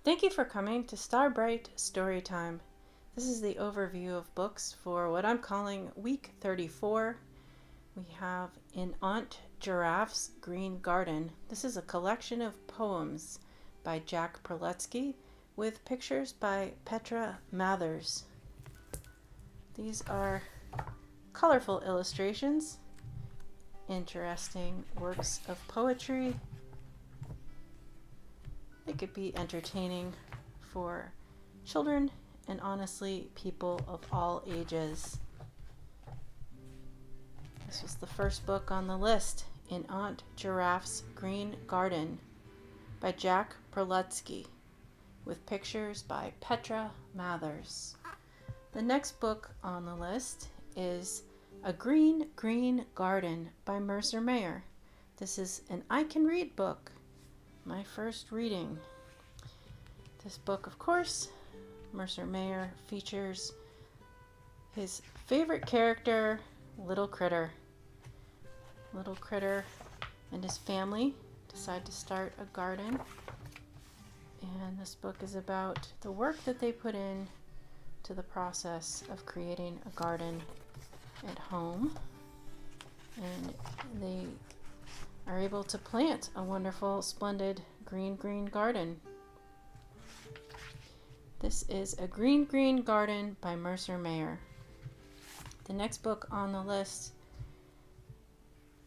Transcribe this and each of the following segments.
Thank you for coming to Starbright Storytime. This is the overview of books for what I'm calling week 34. We have In Aunt Giraffe's Green Garden. This is a collection of poems by Jack Prelutsky with pictures by Petra Mathers. These are colorful illustrations, interesting works of poetry. It could be entertaining for children and honestly people of all ages. This was the first book on the list, In Aunt Giraffe's Green Garden by Jack Prelutsky with pictures by Petra Mathers. The next book on the list is A Green, Green Garden by Mercer. This is an I Can Read book. My first reading. This book, of course, Mercer features his favorite character, Little Critter. Little Critter and his family decide to start a garden. And this book is about the work that they put in to the process of creating a garden at home. And they are able to plant a wonderful, splendid green garden. This is A Green, Green Garden by Mercer. The next book on the list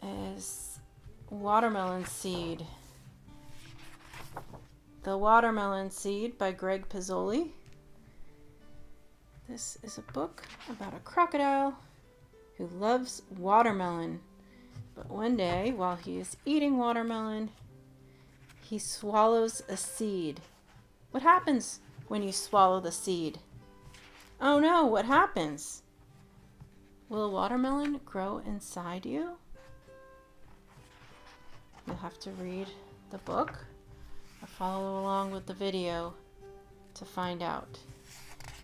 is Watermelon Seed. The Watermelon Seed by Greg Pizzoli. This is a book about a crocodile who loves watermelon. But one day, while he is eating watermelon, he swallows a seed. What happens when you swallow the seed? Oh no, what happens? Will watermelon grow inside you? You'll have to read the book or follow along with the video to find out.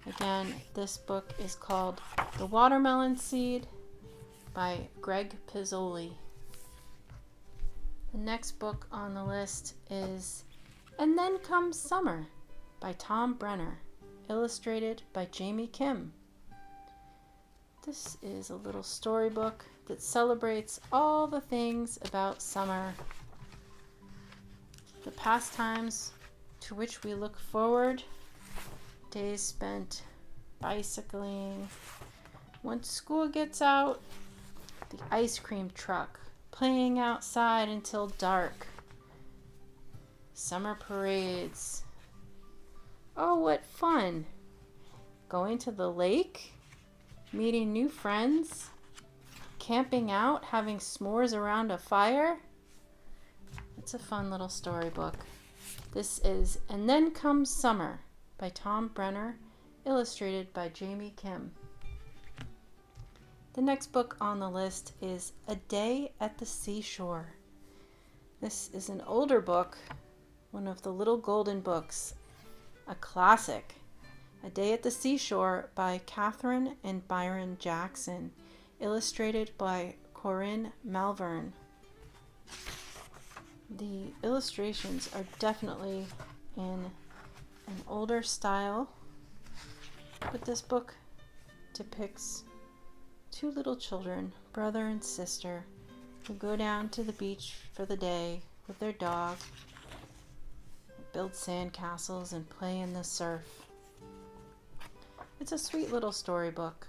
Again, this book is called The Watermelon Seed by Greg Pizzoli. The next book on the list is And Then Comes Summer by Tom Brenner, illustrated by Jaime Kim. This is a little storybook that celebrates all the things about summer, the pastimes to which we look forward, days spent bicycling, once school gets out, the ice cream truck, playing outside until dark, summer parades. Oh, what fun! Going to the lake, meeting new friends, camping out, having s'mores around a fire. It's a fun little storybook. This is And Then Comes Summer by Tom Brenner, illustrated by Jaime Kim. The next book on the list is A Day at the Seashore. This is an older book, one of the Little Golden Books, a classic. A Day at the Seashore by Kathryn and Byron Jackson, illustrated by Corinne Malvern. The illustrations are definitely in an older style, but this book depicts two little children, brother and sister, who go down to the beach for the day with their dog, build sand castles and play in the surf. It's a sweet little storybook.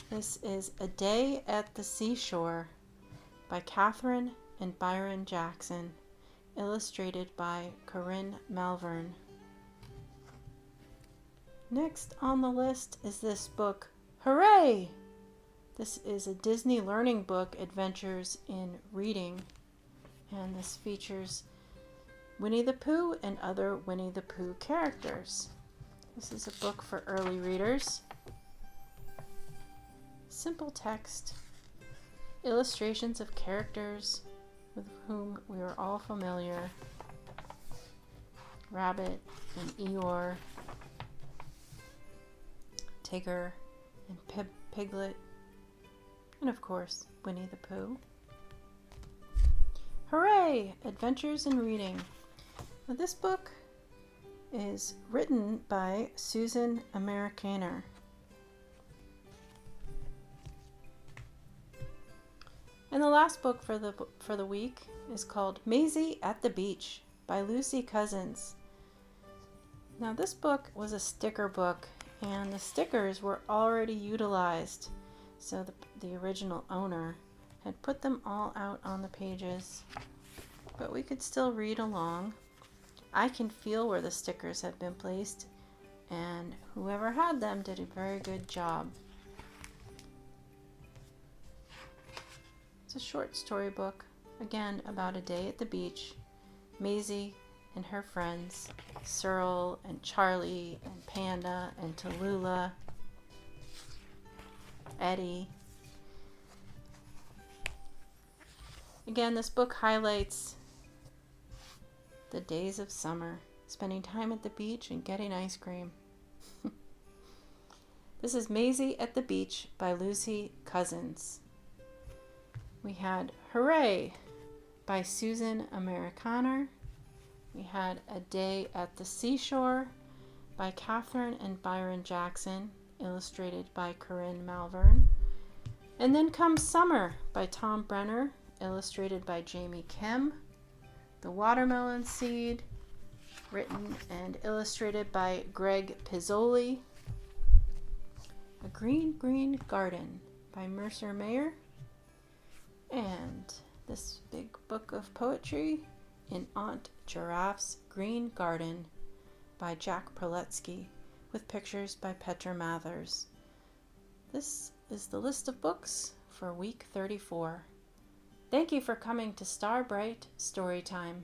This is A Day at the Seashore by Kathryn and Byron Jackson, illustrated by Corinne Malvern. Next on the list is this book, Hooray! This is a Disney learning book, Adventures in Reading, and this features Winnie the Pooh and other Winnie the Pooh characters. This is a book for early readers. Simple text, illustrations of characters with whom we are all familiar. Rabbit and Eeyore, Tigger and Piglet, and of course, Winnie the Pooh. Hooray! Adventures in Reading. Now, this book is written by Susan Americaner. And the last book for the week is called Maisie at the Beach by Lucy Cousins. Now, this book was a sticker book, and the stickers were already utilized. So the original owner had put them all out on the pages, but we could still read along. I can feel where the stickers have been placed, and whoever had them did a very good job. It's a short story book, again about a day at the beach. Maisie and her friends, Searle and Charlie and Panda and Tallulah, Eddie. Again, this book highlights the days of summer, spending time at the beach and getting ice cream. This is Maisie at the Beach by Lucy Cousins. We had Hooray by Susan Americaner. We had A Day at the Seashore by Kathryn and Byron Jackson, illustrated by Corinne Malvern. And then comes Summer by Tom Brenner, illustrated by Jaime Kim. The Watermelon Seed, written and illustrated by Greg Pizzoli. A Green, Green Garden by Mercer. And this big book of poetry, In Aunt Giraffe's Green Garden by Jack Prelutsky, with pictures by Petra. This is the list of books for week 34. Thank you for coming to Star Bright Storytime.